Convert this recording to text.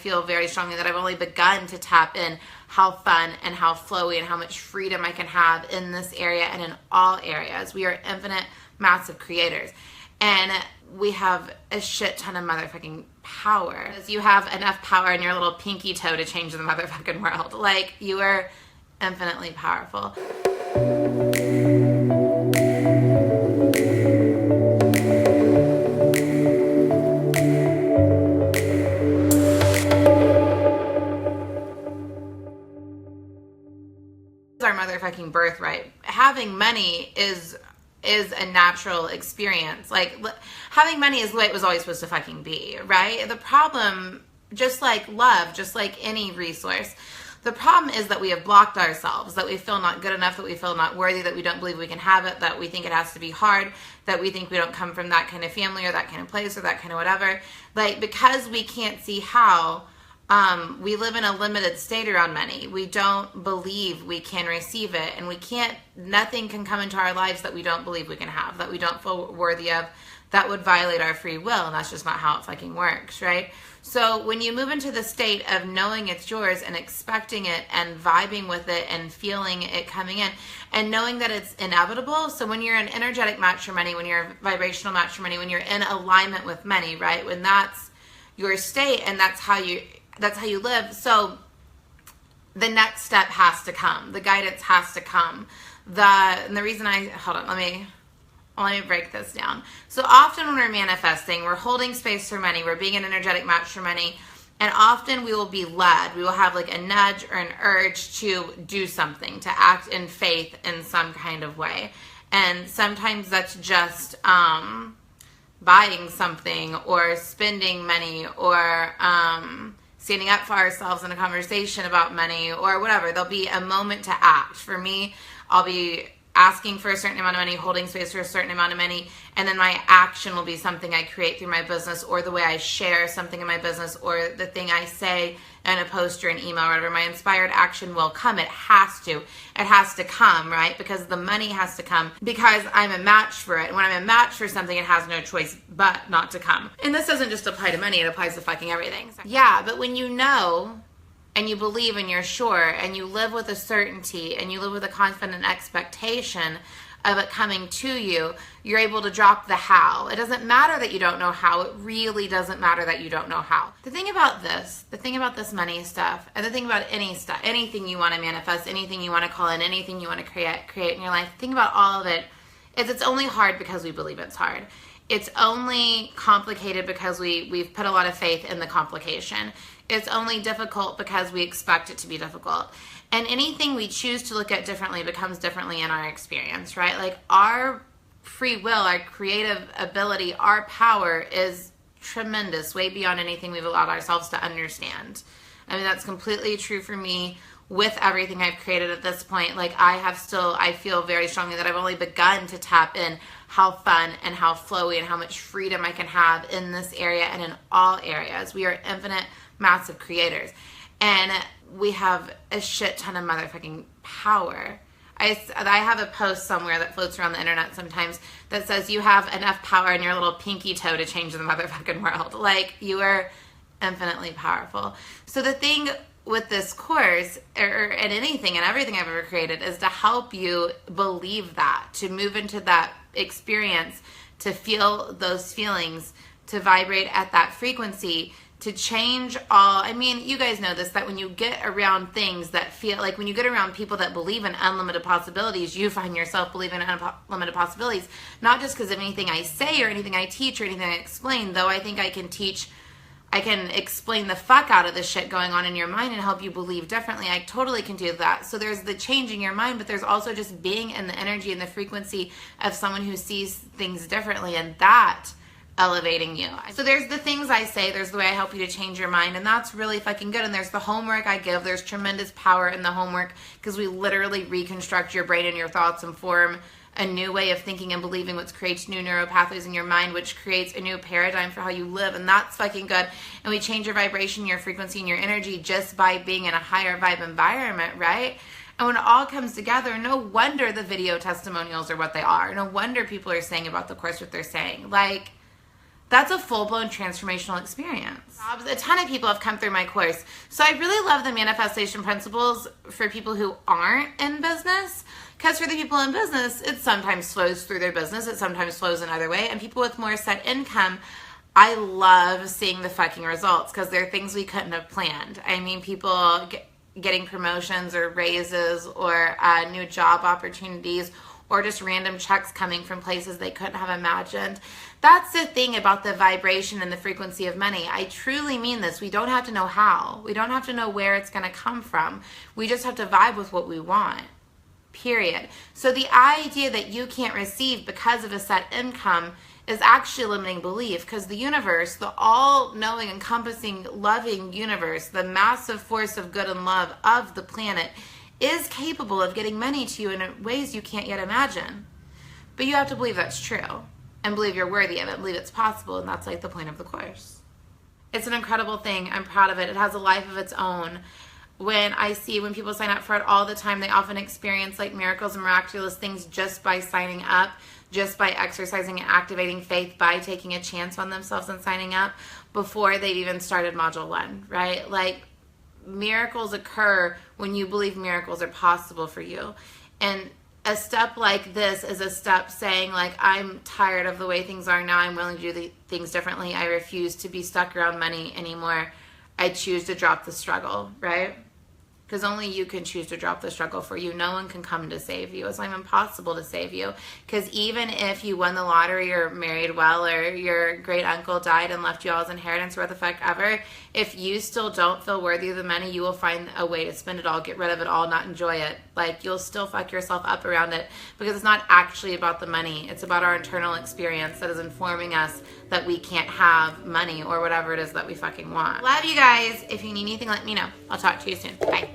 feel very strongly that I've only begun to tap in how fun and how flowy and how much freedom I can have in this area and in all areas. We are infinite, massive creators. And we have a shit ton of motherfucking power. You have enough power in your little pinky toe to change the motherfucking world. Like, you are infinitely powerful. Our motherfucking birthright. Having money is a natural experience. Like, having money is the way it was always supposed to fucking be, right? The problem, just like love, just like any resource, the problem is that we have blocked ourselves, that we feel not good enough, that we feel not worthy, that we don't believe we can have it, that we think it has to be hard, that we think we don't come from that kind of family or that kind of place or that kind of whatever. Like, because we can't see how, we live in a limited state around money. We don't believe we can receive it, and nothing can come into our lives that we don't believe we can have, that we don't feel worthy of, that would violate our free will, and that's just not how it fucking works, right? So when you move into the state of knowing it's yours and expecting it and vibing with it and feeling it coming in and knowing that it's inevitable. So when you're an energetic match for money, when you're a vibrational match for money, when you're in alignment with money, right? When that's your state and that's how you live. So the next step has to come. The guidance has to come. And the reason let me break this down. So often when we're manifesting, we're holding space for money, we're being an energetic match for money, and often we will be led. We will have like a nudge or an urge to do something, to act in faith in some kind of way. And sometimes that's just buying something or spending money or standing up for ourselves in a conversation about money or whatever. There'll be a moment to act. For me, I'll be asking for a certain amount of money, holding space for a certain amount of money, and then my action will be something I create through my business or the way I share something in my business or the thing I say in a post or an email or whatever. My inspired action will come. It has to. It has to come, right? Because the money has to come because I'm a match for it. And when I'm a match for something, it has no choice but not to come. And this doesn't just apply to money. It applies to fucking everything. So, yeah, but when you know and you believe and you're sure and you live with a certainty and you live with a confident expectation of it coming to you, you're able to drop the how. It doesn't matter that you don't know how. It really doesn't matter that you don't know how. The thing about this money stuff, and the thing about anything you want to manifest, anything you want to call in, anything you want to create in your life, the thing about all of it is it's only hard because we believe it's hard. It's only complicated because we've put a lot of faith in the complication. It's only difficult because we expect it to be difficult. And anything we choose to look at differently becomes differently in our experience, right? Like, our free will, our creative ability, our power is tremendous, way beyond anything we've allowed ourselves to understand. I mean, that's completely true for me with everything I've created at this point. Like, I feel very strongly that I've only begun to tap in how fun and how flowy and how much freedom I can have in this area and in all areas. We are infinite, massive creators. And we have a shit ton of motherfucking power. I have a post somewhere that floats around the internet sometimes that says you have enough power in your little pinky toe to change the motherfucking world. Like, you are infinitely powerful. So the thing with this course and anything and everything I've ever created is to help you believe that, to move into that experience, to feel those feelings, to vibrate at that frequency, to change all. I mean, you guys know this, that when you get around things that feel like, when you get around people that believe in unlimited possibilities, you find yourself believing in unlimited possibilities, not just because of anything I say or anything I teach or anything I explain, though I think I can explain the fuck out of this shit going on in your mind and help you believe differently. I totally can do that. So there's the changing your mind, but there's also just being in the energy and the frequency of someone who sees things differently, and that elevating you. So there's the things I say, there's the way I help you to change your mind, and that's really fucking good. And there's the homework I give. There's tremendous power in the homework because we literally reconstruct your brain and your thoughts and form a new way of thinking and believing, which creates new neural pathways in your mind, which creates a new paradigm for how you live, and that's fucking good. And we change your vibration, your frequency, and your energy just by being in a higher vibe environment, right? And when it all comes together, no wonder the video testimonials are what they are. No wonder people are saying about the course what they're saying. Like, That's a full-blown transformational experience. A ton of people have come through my course. So I really love the manifestation principles for people who aren't in business. Because for the people in business, it sometimes flows through their business. It sometimes flows another way. And people with more set income, I love seeing the fucking results because they're things we couldn't have planned. I mean, people getting promotions or raises or new job opportunities or just random checks coming from places they couldn't have imagined. That's the thing about the vibration and the frequency of money. I truly mean this. We don't have to know how. We don't have to know where it's going to come from. We just have to vibe with what we want. Period. So the idea that you can't receive because of a set income is actually a limiting belief, because the universe, the all-knowing, encompassing, loving universe, the massive force of good and love of the planet is capable of getting money to you in ways you can't yet imagine. But you have to believe that's true and believe you're worthy of it, believe it's possible, and that's like the point of the course. It's an incredible thing. I'm proud of it. It has a life of its own. When people sign up for it all the time, they often experience like miracles and miraculous things just by signing up, just by exercising and activating faith, by taking a chance on themselves and signing up before they've even started module 1, right? Like, miracles occur when you believe miracles are possible for you. And a step like this is a step saying, like, I'm tired of the way things are now. I'm willing to do things differently. I refuse to be stuck around money anymore. I choose to drop the struggle, right? Because only you can choose to drop the struggle for you. No one can come to save you. It's like impossible to save you. Because even if you won the lottery or married well or your great uncle died and left you all his inheritance or what the fuck ever, if you still don't feel worthy of the money, you will find a way to spend it all, get rid of it all, not enjoy it. Like, you'll still fuck yourself up around it because it's not actually about the money. It's about our internal experience that is informing us that we can't have money or whatever it is that we fucking want. Love you guys. If you need anything, let me know. I'll talk to you soon. Bye.